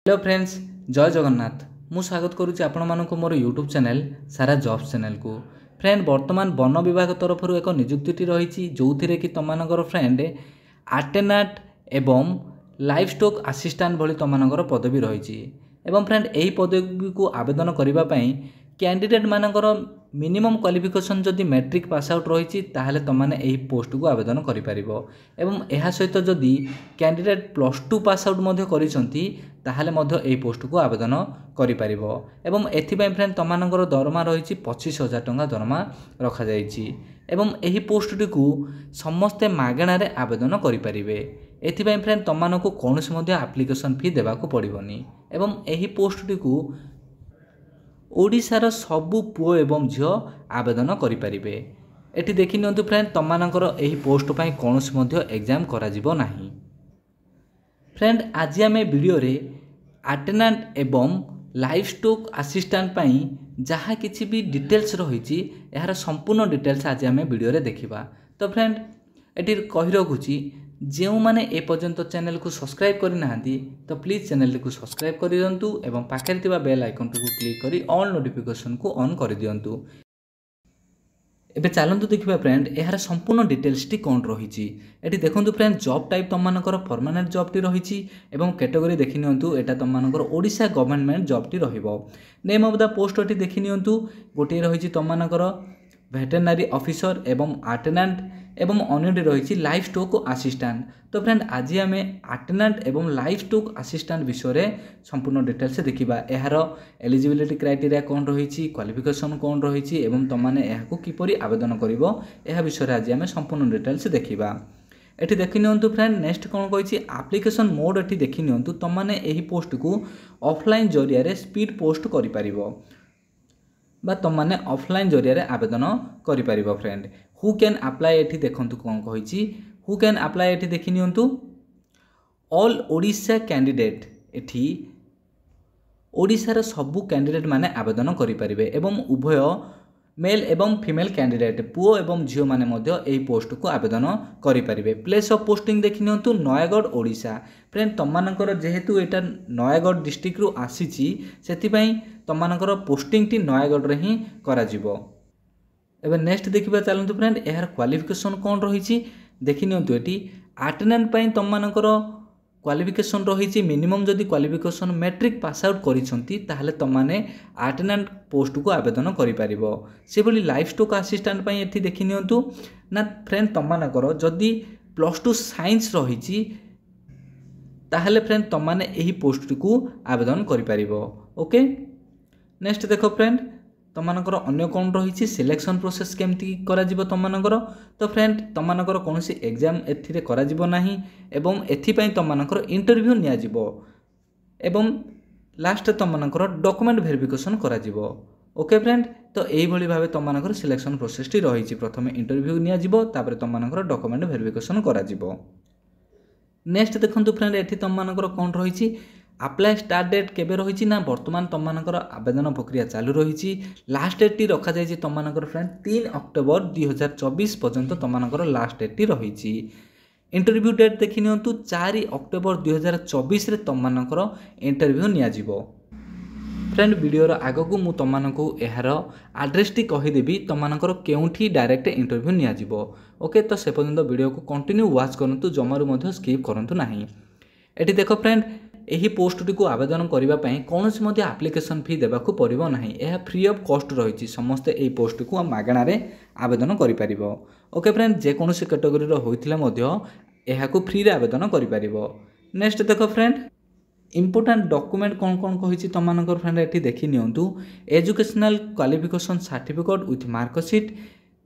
Hello friends, जय जगन्नाथ। मु स्वागत करुच्ची आपण मानक मोर यूट्यूब चैनल सारा जॉब्स चैनल को। फ्रेंड, वर्तमान वन विभाग तरफ एक नियुक्ति रही जो थी कि तुम फ्रेंड अटेनाट एवं लाइफ स्टॉक असिस्टेंट भली तुम पदवी रही। फ्रेंड यही पदवी को आवेदन करने कैंडिडेट मानकर मिनिमम क्वालिफिकेशन जदि मैट्रिक पास आउट रही तुमने यही पोस्ट को आवेदन कर सहित जदि कैंडिडेट +2 पास आउट कर पोस्ट को आवेदन कर फ्रेंड तुम दरमा रही 25,000 टंका दरमा रखा यही पोस्ट टी समस्ते मागणार आवेदन करें। एथिपाई फ्रेंड तुमको कौन आप्लिकेशन फी देवाक पड़ोनी यही पोस्ट टी ओडिशार सबु पुओ एवं झील आवेदन करें। एटी देखि नियंतु फ्रेंड तुमମାନଙ୍କର यही पोस्ट पाई कौन एग्जाम करा जिवो नाही। फ्रेंड आज आम वीडियो रे अटेनेंट एवं लाइफ स्टॉक असिस्टेंट पाई जहाँ किसी भी डिटेल्स रही यार संपूर्ण डिटेल्स आज आम वीडियो रे देखिबा। तो फ्रेंड एटी कहि रखुची जो मैंने ए पर्यंत चैनल को सब्सक्राइब करना तो प्लीज चैनल को सब्सक्राइब कर दिंतु एवं पाखे थिबा बेल आइकन को क्लिक करी ऑल नोटिफिकेशन को ऑन कर दिंतु। एबे चलतु देखिबा फ्रेंड यार संपूर्ण डिटेल्स टी कौन रही। एटी देखंतु फ्रेंड जॉब टाइप तुमମାନଙ୍କର परमानेंट जॉब टी रही एवं कैटेगरी देखि नियंतु एटा तुमମାନଙ୍କର ओडिशा गवर्नमेंट जॉब टी रहिबो। नेम ऑफ द पोस्ट टी देखि नियंतु गोटे रही तुमମାନଙ୍କର वेटरनरी ऑफिसर एवं अटेनेंट एवं अन्यटी रही लाइफ स्टॉक असिस्टेंट। तो फ्रेंड आज आम अटेनेंट एवं लाइफ स्टॉक असिस्टेंट विषय संपूर्ण डिटेल्स देखा यार एलिजिबिलिटी क्राइटेरिया कौन रही क्वालिफिकेशन कौन रही एवं तुमने यहाँ किपरि आवेदन कर विषय आज आम संपूर्ण डिटेल्स देखा। एटी देखि नियंतु फ्रेंड नेक्स्ट कौन कही एप्लिकेशन मोड एटी देखि नियंतु तुमने यही पोस्ट को ऑफलाइन जरिया स्पीड पोस्ट कर तुमने ऑफलाइन जरिया आवेदन कर। फ्रेंड हु कैन अप्लाई एठी देखंतु कौन कही हु कैन अप्लाई एठी देखि नियंतु ऑल ओडिशा कैंडिडेट एठी ओडिशार सबु कैंडिडेट माने आवेदन करें एवं उभय मेल एवं फीमेल कैंडिडेट पुओ एवं झील माने मध्य एही पोस्ट को आवेदन करें। प्लेस ऑफ पोस्टिंग देखि नियंतु नयागढ़ ओडिशा। फ्रेंड तुमମାନଙ୍କର जेहेतु एटा नयागढ़ डिस्ट्रिक्ट रु आसीची सेथिपई तुमମାନଙ୍କର पोस्टिंग टी नयागढ़ रे ही करा जिवो। एबे नेक्स्ट देखिबा चलंतु फ्रेंड यार क्वालिफिकेशन कौन रही देखि नियंतु एटी अटेनेंट पई तुमମାନଙ୍କର क्वालिफिकेशन रही मिनिमम जदि क्वालिफिकेशन मैट्रिक पास आउट करिसंती ताहले तुमने अटेनेंट पोस्ट को आवेदन करिपारिबो। से बोली लाइफ स्टॉक असिस्टेंट पई एठी देखि नियंतु ना फ्रेंड तुमମାନଙ୍କର जदि +2 साइंस रही ताहले फ्रेंड तुमने यही पोस्ट को आवेदन करिपारिबो। ओके नेक्स्ट देखो फ्रेंड तुमମାନଙ୍କର अन्य कौन रही सिलेक्शन प्रोसेस केमती करा जिवो तुमମାନଙ୍କର। तो फ्रेंड तुमମାନଙ୍କର कौन सी एग्जाम एथिरे करा जिवो नाही एवं एथिपई तुमମାନଙ୍କର इंटरव्यू निया जिवो एवं लास्ट तुमମାନଙ୍କର डॉक्यूमेंट वेरिफिकेशन करा जिवो। ओके फ्रेंड तो यही भली भाबे तुमମାନଙ୍କର सिलेक्शन प्रोसेस टी रही प्रथम इंटरव्यू निया जिवो तापर तुमମାନଙ୍କର डॉक्यूमेंट वेरिफिकेशन करा जिवो। नेक्स्ट देखंतु फ्रेंड एठी तुमମାନଙ୍କର कौन रही अप्लाई स्टार्ट डेट केबे रही ना वर्तमान तुमମାନଙ୍କର आवेदन प्रक्रिया चालू रही। लास्ट डेट टी रखा जायछि तुमମାନଙ୍କର फ्रेंड 3 अक्टोबर 2024 पर्यंत तुमମାନଙ୍କର लास्ट डेट टी रही। इंटरव्यू डेट देखि नियंतु 4 अक्टोबर 2024 रे तुमମାନଙ୍କର इंटरव्यू निया जिवो। फ्रेंड वीडियो आग को मु तुमको यार एड्रेस टी कहीदेवी तुमମାନଙ୍କର केउठी डायरेक्ट इंटरव्यू निया जिवो। ओके तो से पर्यंत वीडियो को कंटिन्यू वाच करंतु जमारू मध्य स्किप करंतु नाही। एटी देखो फ्रेंड यही पोस्ट टी को आवेदन करने कौन सी आप्लिकेशन फी देवाक पड़ो ना यह फ्री ऑफ कॉस्ट रही समस्ते यही पोस्ट को मागणार आवेदन कर। ओके फ्रेंड जेकोसी कैटेगरी होता है फ्री रे आवेदन कर। नेक्स्ट देखो फ्रेंड इंपोर्टेंट डॉक्यूमेंट कौन कौन कही तुमମାନଙ୍କର फ्रेंड ये देखि नियंतु educational qualification certificate with marksheet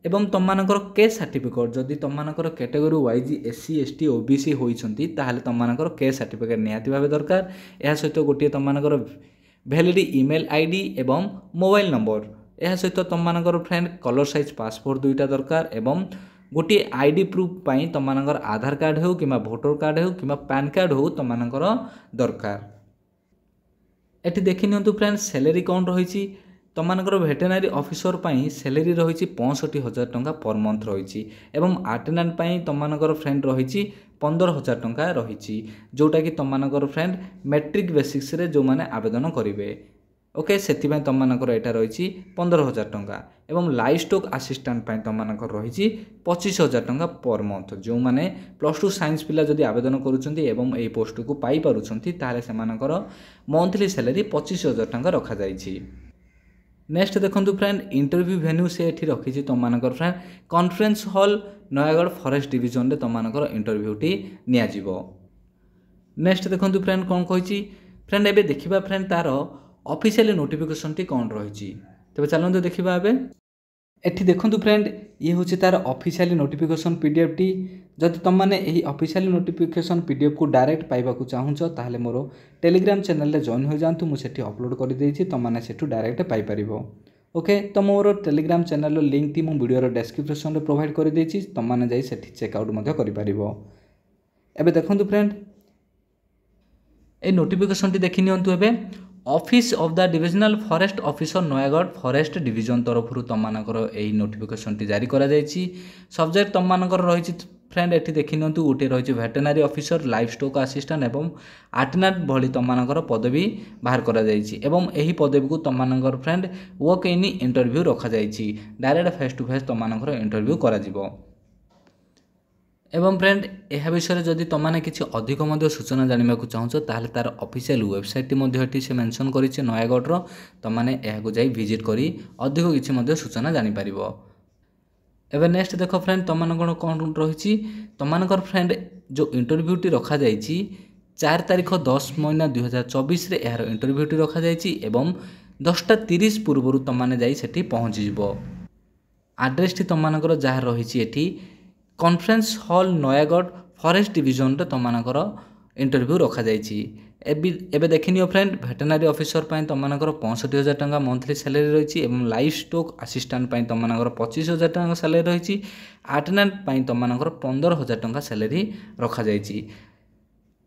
एवं तुमମାନଙ୍କର के सर्टिफिकेट जदि तुमମାନଙ୍କର category wise SC ST OBC होइछंती ताहाले तुमମାନଙ୍କର के सर्टिफिकेट निहाती भाबे दरकार। या सहित गोटे तुमମାନଙ୍କର वैलिड ईमेल आईडी एवं मोबाइल नंबर या सहित तुमମାନଙ୍କର फ्रेंड कलर साइज पासपोर्ट दुईटा दरकार एवं गोटे आईडी प्रूफ पाई तुमମାନଙ୍କର आधार कार्ड हो किमा वोटर कार्ड हो किमा पैन कार्ड हो तुमମାନଙ୍କର दरकार। एटी देखि नियंतु फ्रेंड सैलरी कौन रही तुमମାନଙ୍କର ଭେଟେନାରୀ ଅଫିସର ପାଇଁ ସାଲାରୀ ରହିଛି 65,000 ଟଙ୍କା ପର ମନ୍ଥ ରହିଛି ଏବଂ ଆଟେଣ୍ଡାଣ୍ଟ ପାଇଁ ତୁମମାନଙ୍କର ଫ୍ରେଣ୍ଡ ରହିଛି 15,000 ଟଙ୍କା ରହିଛି, ଯେଉଁଟାକି ତୁମମାନଙ୍କର ଫ୍ରେଣ୍ଡ ମେଟ୍ରିକ୍ ବେସିକ୍ସରେ ଯେଉଁମାନେ ଆବେଦନ କରିବେ। ଓକେ, ସେଥିପାଇଁ ତୁମମାନଙ୍କର ଏଇଟା ରହିଛି 15,000 ଟଙ୍କା ଏବଂ ଲାଇଭ୍ ଷ୍ଟକ୍ ଆସିଷ୍ଟାଣ୍ଟ ପାଇଁ ତୁମମାନଙ୍କର ରହିଛି 25,000 ଟଙ୍କା ପର ମନ୍ଥ। ଯେଉଁମାନେ +2 ସାଇନ୍ସ ପିଲା ଯଦି ଆବେଦନ କରୁଛନ୍ତି ଏବଂ ଏହି ପୋଷ୍ଟକୁ ପାଇପାରୁଛନ୍ତି ତାହେଲେ ସେମାନଙ୍କର ମନ୍ଥଲି ସାଲାରୀ 25,000 ଟଙ୍କା ରଖାଯାଇଛି। ନେକ୍ସଟ ଦେଖନ୍ତୁ ଫ୍ରେଣ୍ଡ, ଇଣ୍ଟରଭ୍ୟୁ ଭେନ୍ୟୁ ସେ ଏଠି ରଖିଛି ତୁମମାନଙ୍କର friend conference hall Nayagarh forest ଡିଭିଜନରେ ତୁମମାନଙ୍କର ଇଣ୍ଟରଭ୍ୟୁଟି ନିଆଯିବ। ନେକ୍ସଟ ଦେଖନ୍ତୁ ଫ୍ରେଣ୍ଡ କ'ଣ କହିଛି, ଫ୍ରେଣ୍ଡ ଏବେ ଦେଖିବା ଫ୍ରେଣ୍ଡ ତାର ଅଫିସିଆଲି ନୋଟିଫିକେସନଟି କ'ଣ ରହିଛି। ତେବେ ଚାଲନ୍ତୁ ଦେଖିବା ଏବେ। ଏଠି ଦେଖନ୍ତୁ ଫ୍ରେଣ୍ଡ, ଇଏ ହେଉଛି ତାର ଅଫିସିଆଲି ନୋଟିଫିକେସନ୍ ପିଡିଏଫ୍ଟି। ଯଦି ତୁମମାନେ ଏହି ଅଫିସିଆଲି ନୋଟିଫିକେସନ୍ ପିଡିଏଫ୍କୁ ଡାଇରେକ୍ଟ ପାଇବାକୁ ଚାହୁଁଛ ତାହେଲେ ମୋର ଟେଲିଗ୍ରାମ ଚ୍ୟାନେଲରେ ଜଏନ୍ ହୋଇଯାଆନ୍ତୁ। ମୁଁ ସେଠି ଅପଲୋଡ଼ କରିଦେଇଛି, ତୁମମାନେ ସେଠୁ ଡାଇରେକ୍ଟ ପାଇପାରିବ। ଓକେ, ତ ମୋର ଟେଲିଗ୍ରାମ ଚ୍ୟାନେଲର ଲିଙ୍କଟି ମୁଁ ଭିଡ଼ିଓର ଡେସ୍କ୍ରିପସନରେ ପ୍ରୋଭାଇଡ଼ କରିଦେଇଛି, ତୁମମାନେ ଯାଇ ସେଠି ଚେକ୍ଆଉଟ୍ ମଧ୍ୟ କରିପାରିବ। ଏବେ ଦେଖନ୍ତୁ ଫ୍ରେଣ୍ଡ, এই নোটিফিকেশনটি দেখি নিয়ন্তু এবে office of the divisional forest officer Nayagarh forest division তরফর তোমানଙ୍କର এই নোটিফিকেশনটি জারি করা যাইছি। সবজেক্ট তোমানଙ୍କର রয়েছে ফ্রেন্ড এটি দেখি নিয়ন্তু, গোটে রয়েছে ভেটেনারি অফিসর, লাইভ স্টক আসিস্টান্ট এবং আটেন্ডান্ট ভଳି তোমানଙ୍କର পদবী বাহার করা যাইছি এবং এই পদবীକୁ তোমানଙ୍କର ফ্রেন্ড ওয়াক ইন ইন্টরভিউ রখা যাইছি। ডাইরেক্ট ফেস টু ফেস তোমানଙ୍କର ইন্টরভিউ করাଯିବ। এবং ফ্রেন্ড ଏହା ବିଷୟରେ ଯଦି ତୁମମାନେ କିଛି ଅଧିକ ମଧ୍ୟ ସୂଚନା ଜାଣିବାକୁ ଚାହୁଁଛ ତାହେଲେ ତାର ଅଫିସିଆଲ ୱେବସାଇଟ୍ଟି ମଧ୍ୟ ଏଠି ସେ ମେନସନ୍ କରିଛି ନୟାଗଡ଼ର। ତୁମମାନେ ଏହାକୁ ଯାଇ ଭିଜିଟ୍ କରି ଅଧିକ କିଛି ମଧ୍ୟ ସୂଚନା ଜାଣିପାରିବ। ଏବେ ନେକ୍ସଟ ଦେଖ ଫ୍ରେଣ୍ଡ, ତୁମମାନଙ୍କର କ'ଣ ରହିଛି, ତୁମମାନଙ୍କର ଫ୍ରେଣ୍ଡ ଯେଉଁ ଇଣ୍ଟରଭ୍ୟୁଟି ରଖାଯାଇଛି 4 ତାରିଖ 10 ମହିନା 2024ରେ ଏହାର ଇଣ୍ଟରଭ୍ୟୁଟି ରଖାଯାଇଛି ଏବଂ 10:30 ପୂର୍ବରୁ ତୁମମାନେ ଯାଇ ସେଠି ପହଞ୍ଚିଯିବ। ଆଡ୍ରେସଟି ତୁମମାନଙ୍କର ଯାହା ରହିଛି ଏଠି কনফরেন্স হল নয়াগড় ফরেস্ট ডিভিজନରେ ତୁମମାନଙ୍କର ଇଣ୍ଟରଭ୍ୟୁ ରଖାଯାଇଛି। ଏବେ ଦେଖିନିଅ ଫ୍ରେଣ୍ଡ, ଭେଟେନାରୀ ଅଫିସର ପାଇଁ ତୁମମାନଙ୍କର 65,000 ଟଙ୍କା ମନ୍ଥଲି ସାଲାରୀ ରହିଛି ଏବଂ ଲାଇଭ୍ ଷ୍ଟକ୍ ଆସିଷ୍ଟାଣ୍ଟ ପାଇଁ ତୁମମାନଙ୍କର 25,000 ଟଙ୍କା ସାଲାରୀ ରହିଛି। ଆଟେଣ୍ଡାଣ୍ଟ ପାଇଁ ତୁମମାନଙ୍କର 15,000 ଟଙ୍କା ସାଲାରୀ ରଖାଯାଇଛି।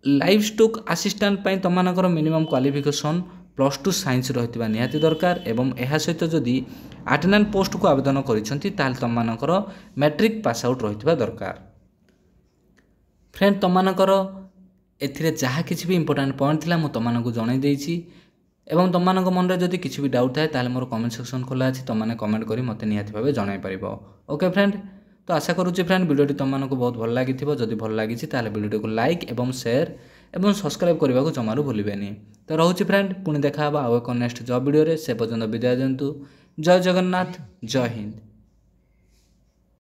ଲାଇଭ୍ ଷ୍ଟକ୍ ଆସିଷ୍ଟାଣ୍ଟ ପାଇଁ ତୁମମାନଙ୍କର ମିନିମମ୍ କ୍ୱାଲିଫିକେସନ୍ +2 ସାଇନ୍ସ ରହିଥିବା ନିହାତି ଦରକାର ଏବଂ ଏହା ସହିତ ଯଦି ଆଟେଣ୍ଡାଣ୍ଟ ପୋଷ୍ଟକୁ ଆବେଦନ କରିଛନ୍ତି ତାହେଲେ ତୁମମାନଙ୍କର ମ୍ୟାଟ୍ରିକ୍ ପାସ୍ ଆଉଟ୍ ରହିଥିବା ଦରକାର। ଫ୍ରେଣ୍ଡ ତୁମମାନଙ୍କର ଏଥିରେ ଯାହା କିଛି ବି ଇମ୍ପୋର୍ଟାଣ୍ଟ ପଏଣ୍ଟ ଥିଲା ମୁଁ ତୁମମାନଙ୍କୁ ଜଣାଇ ଦେଇଛି ଏବଂ ତୁମମାନଙ୍କ ମନରେ ଯଦି କିଛି ବି ଡାଉଟ୍ ଥାଏ ତାହେଲେ ମୋର କମେଣ୍ଟ ସେକ୍ସନ୍ ଖୋଲା ଅଛି, ତୁମମାନେ କମେଣ୍ଟ କରି ମୋତେ ନିହାତି ଭାବେ ଜଣାଇ ପାରିବ। ଓକେ ଫ୍ରେଣ୍ଡ, ତ ଆଶା କରୁଛି ଫ୍ରେଣ୍ଡ ଭିଡ଼ିଓଟି ତୁମମାନଙ୍କୁ ବହୁତ ଭଲ ଲାଗିଥିବ। ଯଦି ଭଲ ଲାଗିଛି ତାହେଲେ ଭିଡ଼ିଓଟିକୁ ଲାଇକ୍ ଏବଂ ସେୟାର ଏବଂ ସବସ୍କ୍ରାଇବ୍ କରିବାକୁ ଜମାରୁ ଭୁଲିବେନି। ତ ରହୁଛି ଫ୍ରେଣ୍ଡ, ପୁଣି ଦେଖା ହେବା ଆଉ ଏକ ନେକ୍ସଟ ଜବ୍ ଭିଡ଼ିଓରେ। ସେ ପର୍ଯ୍ୟନ୍ତ ବିଦାୟ ଦିଅନ୍ତୁ। ଜୟ ଜଗନ୍ନାଥ, ଜୟ ହିନ୍ଦ।